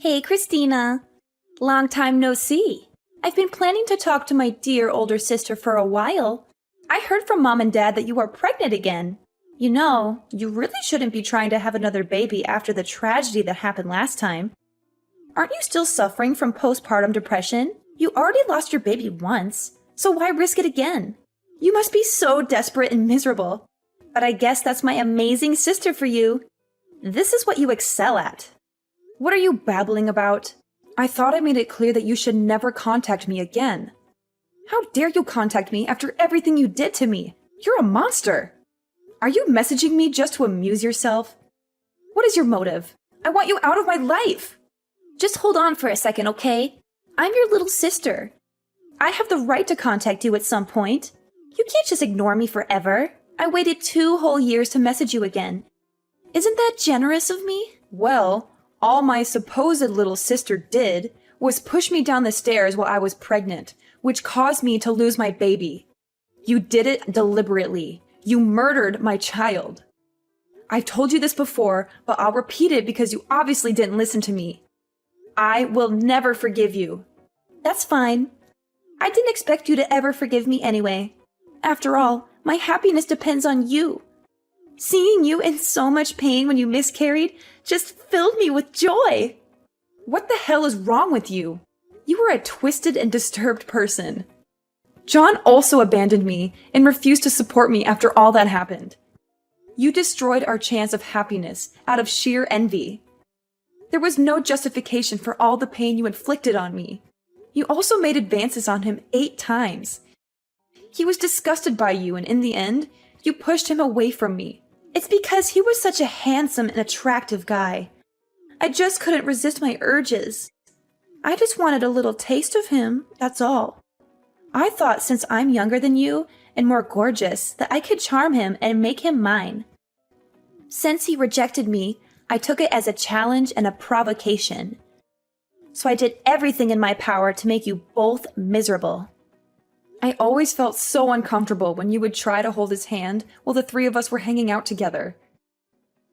Hey, Christina. Long time no see. I've been planning to talk to my dear older sister for a while. I heard from Mom and Dad that you are pregnant again. You know, you really shouldn't be trying to have another baby after the tragedy that happened last time. Aren't you still suffering from postpartum depression? You already lost your baby once, so why risk it again? You must be so desperate and miserable. But I guess that's my amazing sister for you. This is what you excel at. What are you babbling about? I thought I made it clear that you should never contact me again. How dare you contact me after everything you did to me? You're a monster. Are you messaging me just to amuse yourself? What is your motive? I want you out of my life. Just hold on for a second, okay? I'm your little sister. I have the right to contact you at some point. You can't just ignore me forever. I waited 2 whole years to message you again. Isn't that generous of me? Well, all my supposed little sister did was push me down the stairs while I was pregnant, which caused me to lose my baby. You did it deliberately. You murdered my child. I've told you this before, but I'll repeat it because you obviously didn't listen to me. I will never forgive you. That's fine. I didn't expect you to ever forgive me anyway. After all, my happiness depends on you. Seeing you in so much pain when you miscarried just filled me with joy. What the hell is wrong with you? You are a twisted and disturbed person. John also abandoned me and refused to support me after all that happened. You destroyed our chance of happiness out of sheer envy. There was no justification for all the pain you inflicted on me. You also made advances on him 8 times. He was disgusted by you, and in the end, you pushed him away from me. It's because he was such a handsome and attractive guy. I just couldn't resist my urges. I just wanted a little taste of him, that's all. I thought since I'm younger than you and more gorgeous that I could charm him and make him mine. Since he rejected me, I took it as a challenge and a provocation. So I did everything in my power to make you both miserable. I always felt so uncomfortable when you would try to hold his hand while the 3 of us were hanging out together.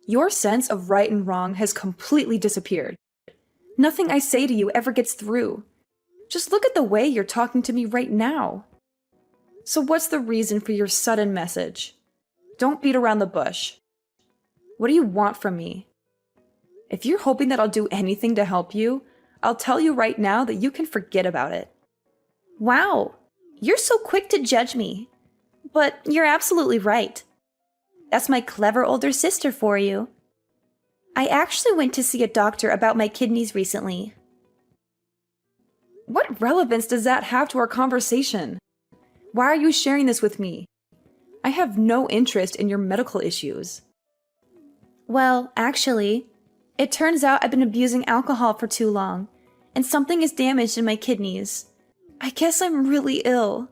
Your sense of right and wrong has completely disappeared. Nothing I say to you ever gets through. Just look at the way you're talking to me right now. So what's the reason for your sudden message? Don't beat around the bush. What do you want from me? If you're hoping that I'll do anything to help you, I'll tell you right now that you can forget about it. Wow, you're so quick to judge me. But you're absolutely right. That's my clever older sister for you. I actually went to see a doctor about my kidneys recently. What relevance does that have to our conversation? Why are you sharing this with me? I have no interest in your medical issues. Well, actually, it turns out I've been abusing alcohol for too long, and something is damaged in my kidneys. I guess I'm really ill.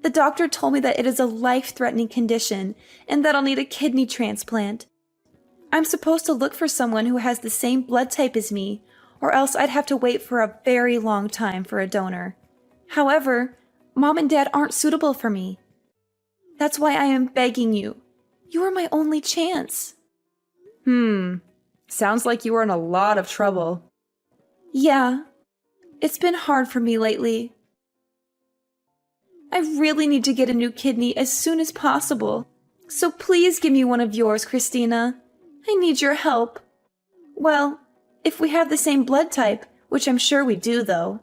The doctor told me that it is a life-threatening condition and that I'll need a kidney transplant. I'm supposed to look for someone who has the same blood type as me, or else I'd have to wait for a very long time for a donor. However, Mom and Dad aren't suitable for me. That's why I am begging you. You are my only chance. Sounds like you are in a lot of trouble. Yeah, it's been hard for me lately. I really need to get a new kidney as soon as possible. So please give me one of yours, Christina. I need your help. Well, if we have the same blood type, which I'm sure we do, though.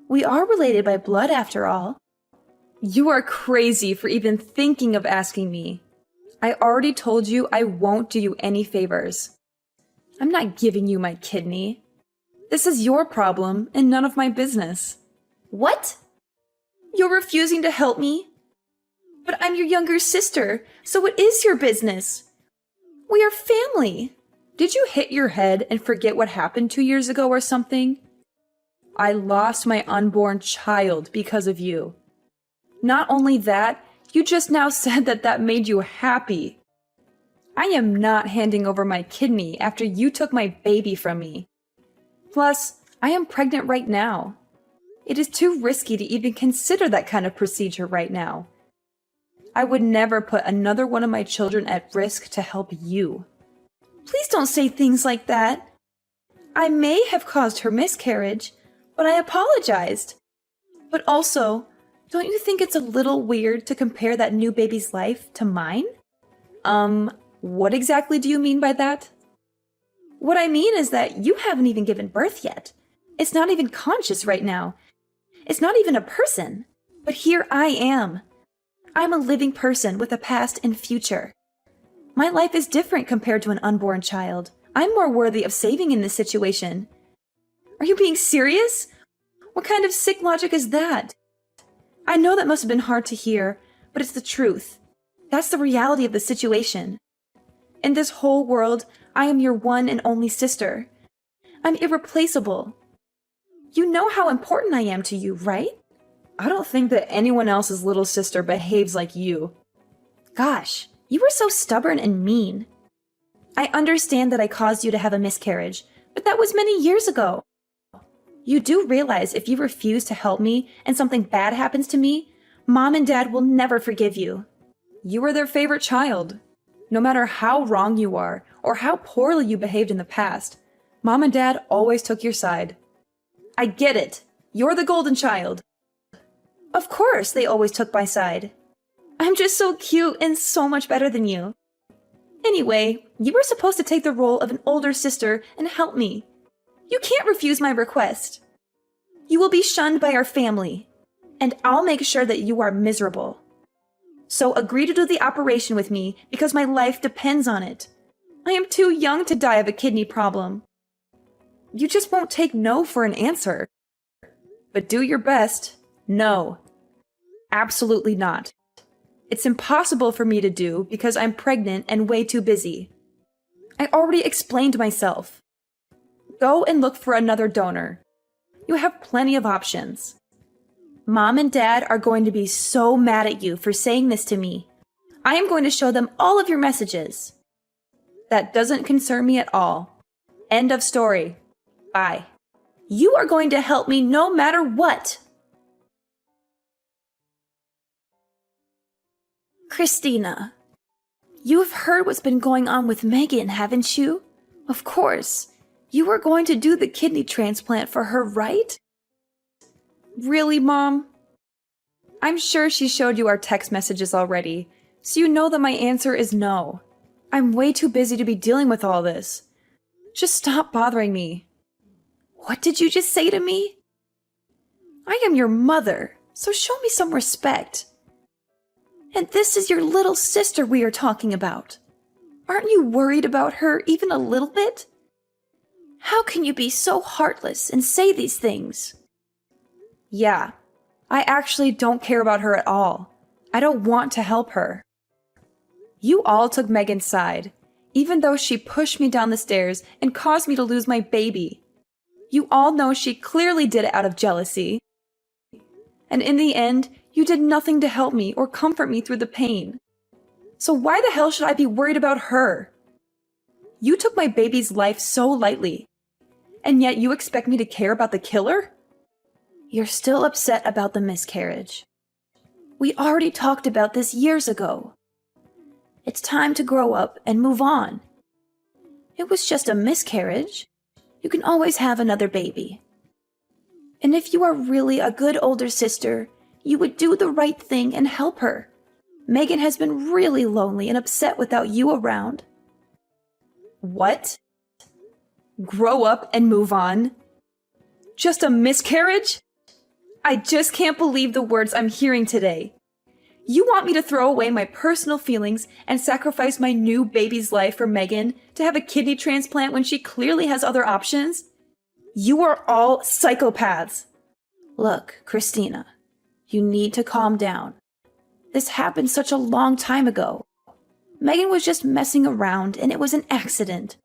We are related by blood, after all. You are crazy for even thinking of asking me. I already told you I won't do you any favors. I'm not giving you my kidney. This is your problem and none of my business. What? You're refusing to help me? But I'm your younger sister, so it is your business. We are family. Did you hit your head and forget what happened 2 years ago or something? I lost my unborn child because of you. Not only that, you just now said that that made you happy. I am not handing over my kidney after you took my baby from me. Plus, I am pregnant right now. It is too risky to even consider that kind of procedure right now. I would never put another one of my children at risk to help you. Please don't say things like that. I may have caused her miscarriage, but I apologized. But also, don't you think it's a little weird to compare that new baby's life to mine? What exactly do you mean by that? What I mean is that you haven't even given birth yet. It's not even conscious right now. It's not even a person. But here I am. I'm a living person with a past and future. My life is different compared to an unborn child. I'm more worthy of saving in this situation. Are you being serious? What kind of sick logic is that? I know that must have been hard to hear, but it's the truth. That's the reality of the situation. In this whole world, I am your one and only sister. I'm irreplaceable. You know how important I am to you, right? I don't think that anyone else's little sister behaves like you. Gosh, you were so stubborn and mean. I understand that I caused you to have a miscarriage, but that was many years ago. You do realize if you refuse to help me and something bad happens to me, Mom and Dad will never forgive you. You were their favorite child. No matter how wrong you are or how poorly you behaved in the past, Mom and Dad always took your side. I get it. You're the golden child. Of course they always took my side. I'm just so cute and so much better than you. Anyway, you were supposed to take the role of an older sister and help me. You can't refuse my request. You will be shunned by our family, and I'll make sure that you are miserable. So agree to do the operation with me because my life depends on it. I am too young to die of a kidney problem. You just won't take no for an answer. But do your best. No. Absolutely not. It's impossible for me to do because I'm pregnant and way too busy. I already explained myself. Go and look for another donor. You have plenty of options. Mom and Dad are going to be so mad at you for saying this to me. I am going to show them all of your messages. That doesn't concern me at all. End of story. Bye. You are going to help me no matter what. Christina, you have heard what's been going on with Megan, haven't you? Of course. You were going to do the kidney transplant for her, right? Really, Mom? I'm sure she showed you our text messages already, so you know that my answer is no. I'm way too busy to be dealing with all this. Just stop bothering me. What did you just say to me? I am your mother, so show me some respect. And this is your little sister we are talking about. Aren't you worried about her even a little bit? How can you be so heartless and say these things? Yeah, I actually don't care about her at all. I don't want to help her. You all took Megan's side, even though she pushed me down the stairs and caused me to lose my baby. You all know she clearly did it out of jealousy. And in the end, you did nothing to help me or comfort me through the pain. So why the hell should I be worried about her? You took my baby's life so lightly, and yet you expect me to care about the killer? You're still upset about the miscarriage. We already talked about this years ago. It's time to grow up and move on. It was just a miscarriage. You can always have another baby. And if you are really a good older sister, you would do the right thing and help her. Megan has been really lonely and upset without you around. What? Grow up and move on? Just a miscarriage? I just can't believe the words I'm hearing today. You want me to throw away my personal feelings and sacrifice my new baby's life for Megan to have a kidney transplant when she clearly has other options? You are all psychopaths. Look, Christina, you need to calm down. This happened such a long time ago. Megan was just messing around and it was an accident.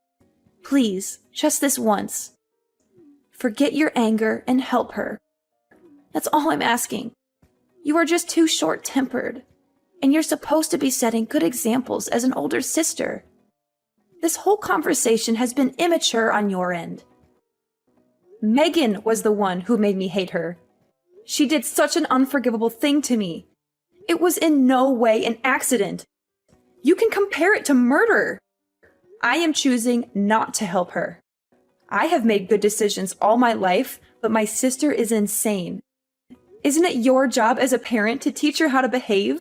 Please, just this once. Forget your anger and help her. That's all I'm asking. You are just too short-tempered, and you're supposed to be setting good examples as an older sister. This whole conversation has been immature on your end. Megan was the one who made me hate her. She did such an unforgivable thing to me. It was in no way an accident. You can compare it to murder. I am choosing not to help her. I have made good decisions all my life, but my sister is insane. Isn't it your job as a parent to teach her how to behave?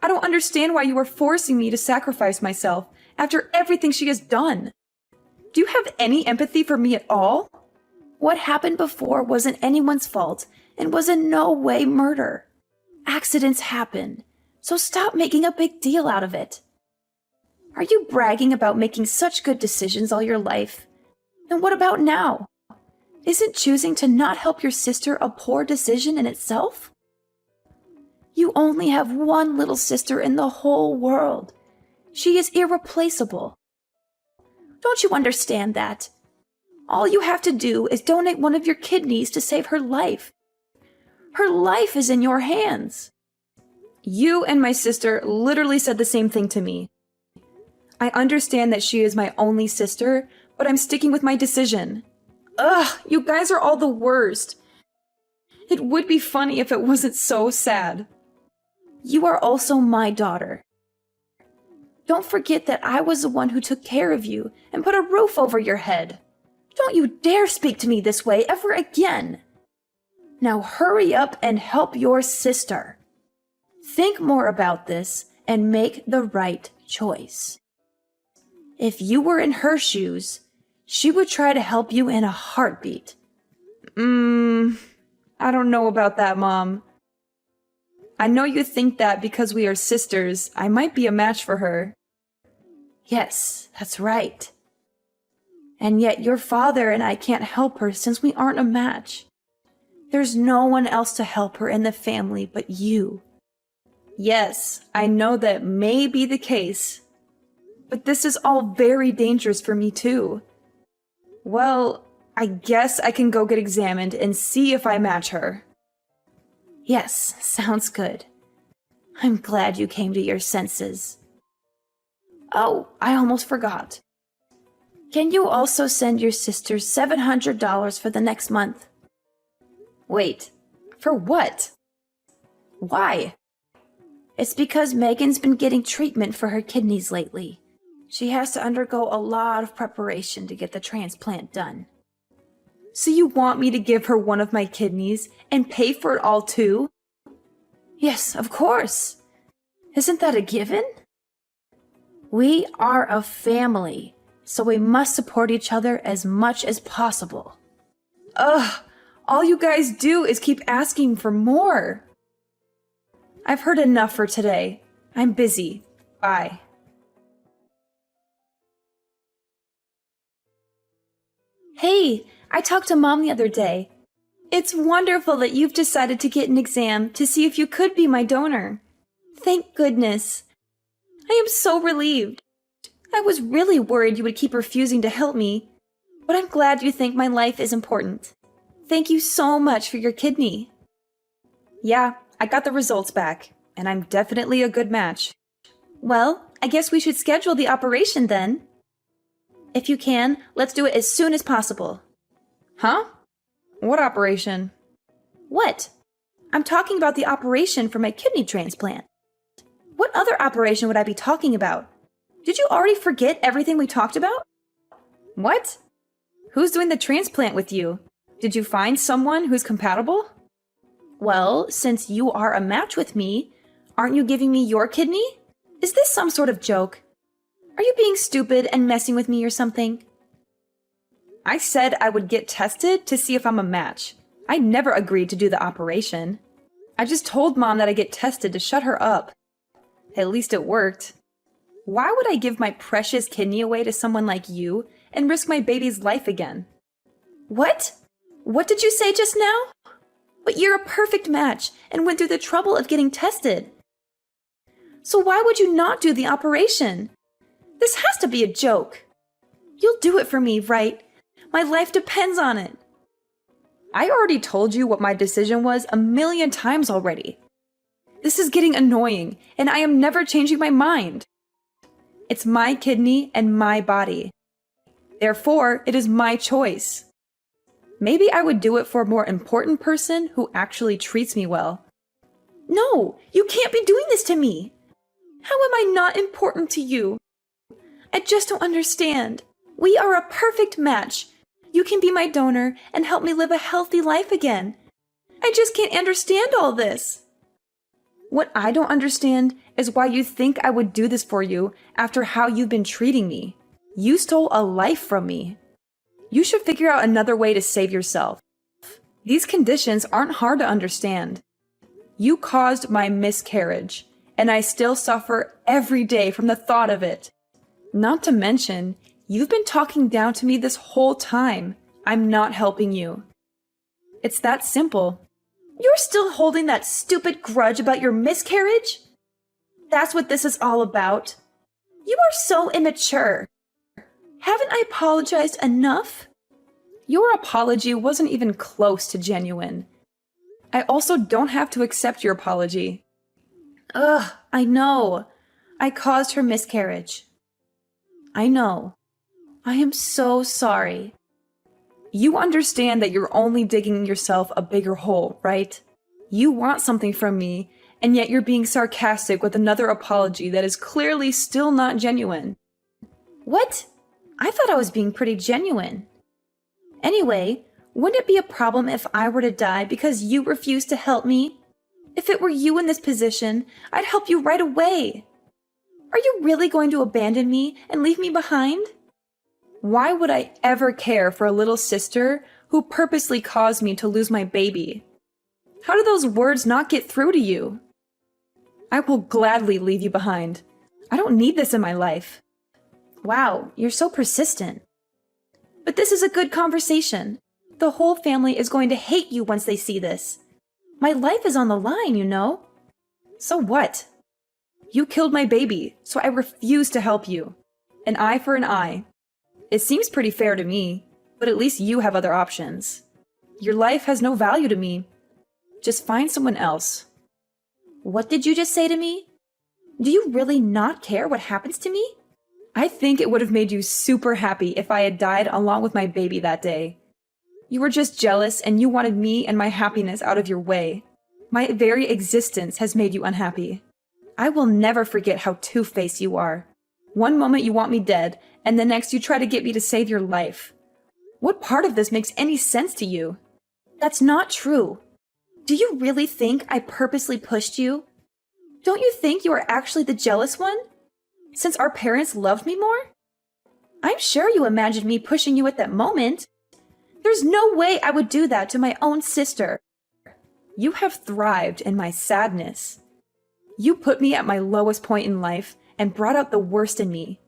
I don't understand why you are forcing me to sacrifice myself after everything she has done. Do you have any empathy for me at all? What happened before wasn't anyone's fault and was in no way murder. Accidents happen, so stop making a big deal out of it. Are you bragging about making such good decisions all your life? And what about now? Isn't choosing to not help your sister a poor decision in itself? You only have one little sister in the whole world. She is irreplaceable. Don't you understand that? All you have to do is donate one of your kidneys to save her life. Her life is in your hands. You and my sister literally said the same thing to me. I understand that she is my only sister, but I'm sticking with my decision. Ugh, you guys are all the worst. It would be funny if it wasn't so sad. You are also my daughter. Don't forget that I was the one who took care of you and put a roof over your head. Don't you dare speak to me this way ever again. Now hurry up and help your sister. Think more about this and make the right choice. If you were in her shoes, she would try to help you in a heartbeat. I don't know about that, Mom. I know you think that because we are sisters, I might be a match for her. Yes, that's right. And yet your father and I can't help her since we aren't a match. There's no one else to help her in the family but you. Yes, I know that may be the case, but this is all very dangerous for me too. Well, I guess I can go get examined and see if I match her. Yes, sounds good. I'm glad you came to your senses. Oh, I almost forgot. Can you also send your sister $700 for the next month? Wait, for what? Why? It's because Megan's been getting treatment for her kidneys lately. She has to undergo a lot of preparation to get the transplant done. So you want me to give her one of my kidneys and pay for it all too? Yes, of course. Isn't that a given? We are a family, so we must support each other as much as possible. Ugh, all you guys do is keep asking for more. I've heard enough for today. I'm busy. Bye. Hey, I talked to Mom the other day. It's wonderful that you've decided to get an exam to see if you could be my donor. Thank goodness. I am so relieved. I was really worried you would keep refusing to help me, but I'm glad you think my life is important. Thank you so much for your kidney. Yeah, I got the results back, and I'm definitely a good match. Well, I guess we should schedule the operation then. If you can, let's do it as soon as possible. Huh? What operation? What? I'm talking about the operation for my kidney transplant. What other operation would I be talking about? Did you already forget everything we talked about? What? Who's doing the transplant with you? Did you find someone who's compatible? Well, since you are a match with me, aren't you giving me your kidney? Is this some sort of joke? Are you being stupid and messing with me or something? I said I would get tested to see if I'm a match. I never agreed to do the operation. I just told Mom that I get tested to shut her up. At least it worked. Why would I give my precious kidney away to someone like you and risk my baby's life again? What? What did you say just now? But you're a perfect match and went through the trouble of getting tested. So why would you not do the operation? This has to be a joke. You'll do it for me, right? My life depends on it. I already told you what my decision was 1,000,000 times already. This is getting annoying, and I am never changing my mind. It's my kidney and my body. Therefore, it is my choice. Maybe I would do it for a more important person who actually treats me well. No, you can't be doing this to me. How am I not important to you? I just don't understand. We are a perfect match. you can be my donor and help me live a healthy life again. I just can't understand all this. What I don't understand is why you think I would do this for you after how you've been treating me. You stole a life from me. You should figure out another way to save yourself. These conditions aren't hard to understand. You caused my miscarriage, and I still suffer every day from the thought of it. Not to mention, you've been talking down to me this whole time. I'm not helping you. It's that simple. You're still holding that stupid grudge about your miscarriage? That's what this is all about. You are so immature. Haven't I apologized enough? Your apology wasn't even close to genuine. I also don't have to accept your apology. Ugh, I know. I caused her miscarriage. I know. I am so sorry. You understand that you're only digging yourself a bigger hole, right? You want something from me, and yet you're being sarcastic with another apology that is clearly still not genuine. What? I thought I was being pretty genuine. Anyway, wouldn't it be a problem if I were to die because you refused to help me? If it were you in this position, I'd help you right away. Are you really going to abandon me and leave me behind? Why would I ever care for a little sister who purposely caused me to lose my baby? How do those words not get through to you? I will gladly leave you behind. I don't need this in my life. Wow, you're so persistent. But this is a good conversation. The whole family is going to hate you once they see this. My life is on the line, you know. So what? You killed my baby, so I refuse to help you. An eye for an eye. It seems pretty fair to me, but at least you have other options. Your life has no value to me. Just find someone else. What did you just say to me? Do you really not care what happens to me? I think it would have made you super happy if I had died along with my baby that day. You were just jealous and you wanted me and my happiness out of your way. My very existence has made you unhappy. I will never forget how two-faced you are. One moment you want me dead, and the next you try to get me to save your life. What part of this makes any sense to you? That's not true. Do you really think I purposely pushed you? Don't you think you are actually the jealous one? Since our parents loved me more? I'm sure you imagined me pushing you at that moment. There's no way I would do that to my own sister. You have thrived in my sadness. You put me at my lowest point in life and brought out the worst in me.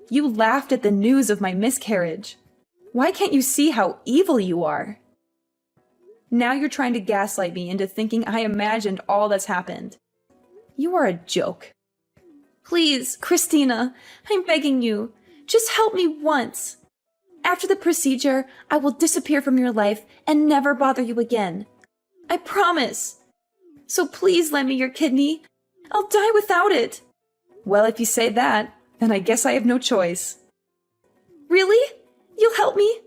You laughed at the news of my miscarriage. Why can't you see how evil you are? Now you're trying to gaslight me into thinking I imagined all that's happened. You are a joke. Please, Christina, I'm begging you, just help me once. After the procedure, I will disappear from your life and never bother you again. I promise. So please lend me your kidney. I'll die without it. Well, if you say that, then I guess I have no choice. Really? You'll help me?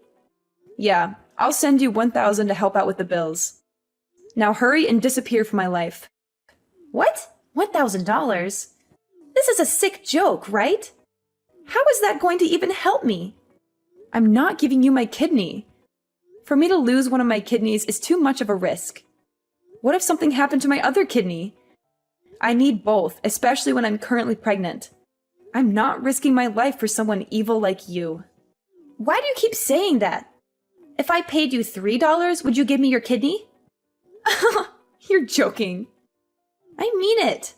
Yeah, I'll send you $1,000 to help out with the bills. Now hurry and disappear from my life. What? $1,000? This is a sick joke, right? How is that going to even help me? I'm not giving you my kidney. For me to lose one of my kidneys is too much of a risk. What if something happened to my other kidney? I need both, especially when I'm currently pregnant. I'm not risking my life for someone evil like you. Why do you keep saying that? If I paid you $3, would you give me your kidney? You're joking. I mean it.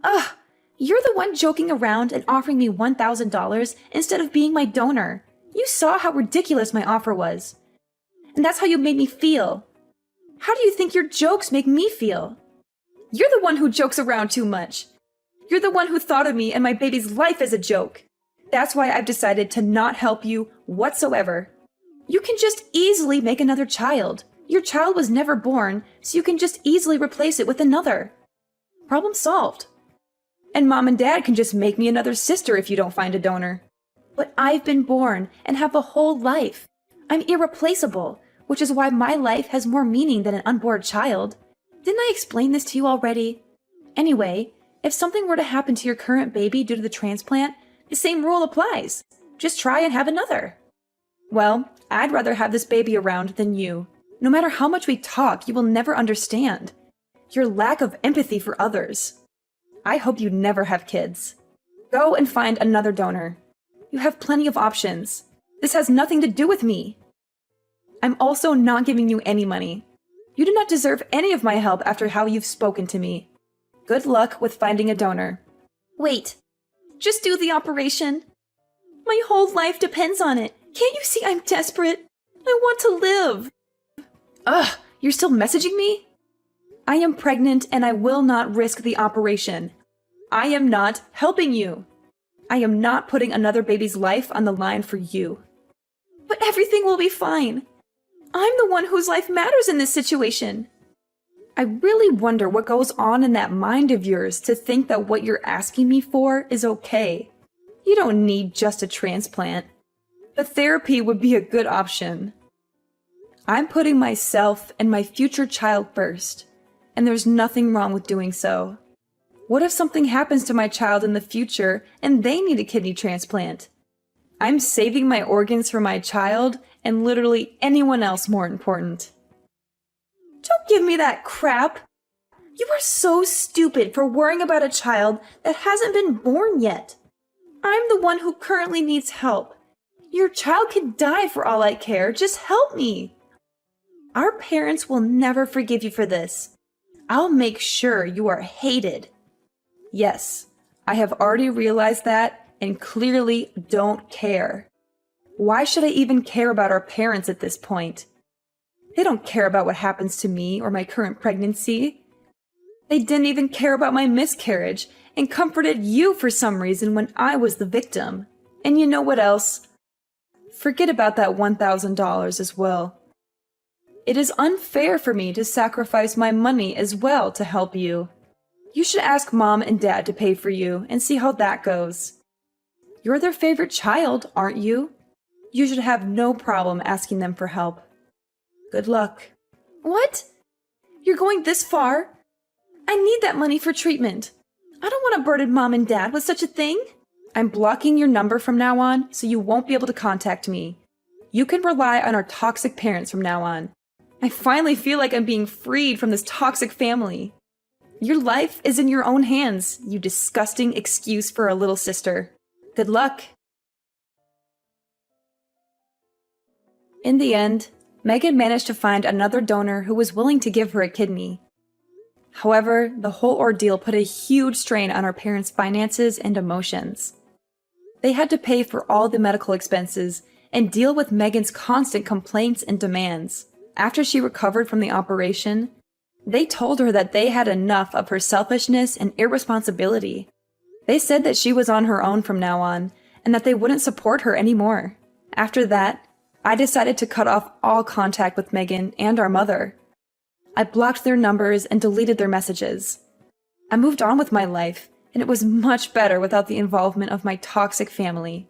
Ugh, you're the one joking around and offering me $1,000 instead of being my donor. You saw how ridiculous my offer was. And that's how you made me feel. How do you think your jokes make me feel? You're the one who jokes around too much. You're the one who thought of me and my baby's life as a joke. That's why I've decided to not help you whatsoever. You can just easily make another child. Your child was never born, so you can just easily replace it with another. Problem solved. And Mom and Dad can just make me another sister if you don't find a donor. But I've been born and have a whole life. I'm irreplaceable, which is why my life has more meaning than an unborn child. Didn't I explain this to you already? Anyway, if something were to happen to your current baby due to the transplant, the same rule applies. Just try and have another. Well, I'd rather have this baby around than you. No matter how much we talk, you will never understand. Your lack of empathy for others. I hope you never have kids. Go and find another donor. You have plenty of options. This has nothing to do with me. I'm also not giving you any money. You do not deserve any of my help after how you've spoken to me. Good luck with finding a donor. Wait, just do the operation. My whole life depends on it. Can't you see I'm desperate? I want to live. Ugh, you're still messaging me? I am pregnant and I will not risk the operation. I am not helping you. I am not putting another baby's life on the line for you. But everything will be fine. I'm the one whose life matters in this situation. I really wonder what goes on in that mind of yours to think that what you're asking me for is okay. You don't need just a transplant. But therapy would be a good option. I'm putting myself and my future child first, and there's nothing wrong with doing so. What if something happens to my child in the future and they need a kidney transplant? I'm saving my organs for my child and literally anyone else more important. Don't give me that crap. You are so stupid for worrying about a child that hasn't been born yet. I'm the one who currently needs help. Your child could die for all I care. Just help me. Our parents will never forgive you for this. I'll make sure you are hated. Yes, I have already realized that and clearly don't care. Why should I even care about our parents at this point? They don't care about what happens to me or my current pregnancy. They didn't even care about my miscarriage and comforted you for some reason when I was the victim. And you know what else? Forget about that $1,000 as well. It is unfair for me to sacrifice my money as well to help you. You should ask Mom and Dad to pay for you and see how that goes. You're their favorite child, aren't you? You should have no problem asking them for help. Good luck. What? You're going this far? I need that money for treatment. I don't want to burden Mom and Dad with such a thing. I'm blocking your number from now on, so you won't be able to contact me. You can rely on our toxic parents from now on. I finally feel like I'm being freed from this toxic family. Your life is in your own hands, you disgusting excuse for a little sister. Good luck. In the end, Megan managed to find another donor who was willing to give her a kidney. However, the whole ordeal put a huge strain on her parents' finances and emotions. They had to pay for all the medical expenses and deal with Megan's constant complaints and demands. After she recovered from the operation, they told her that they had enough of her selfishness and irresponsibility. They said that she was on her own from now on, and that they wouldn't support her anymore. After that, I decided to cut off all contact with Megan and our mother. I blocked their numbers and deleted their messages. I moved on with my life, and it was much better without the involvement of my toxic family.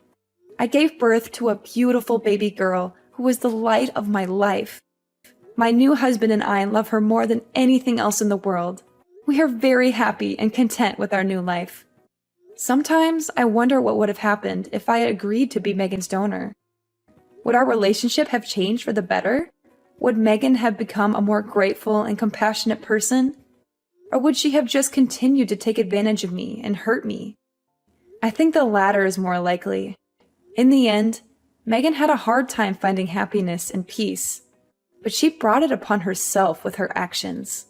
I gave birth to a beautiful baby girl who was the light of my life. My new husband and I love her more than anything else in the world. We are very happy and content with our new life. Sometimes I wonder what would have happened if I had agreed to be Megan's donor. Would our relationship have changed for the better? Would Megan have become a more grateful and compassionate person? Or would she have just continued to take advantage of me and hurt me? I think the latter is more likely. In the end, Megan had a hard time finding happiness and peace, but she brought it upon herself with her actions.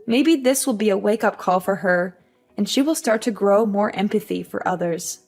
Maybe this will be a wake-up call for her, and she will start to grow more empathy for others.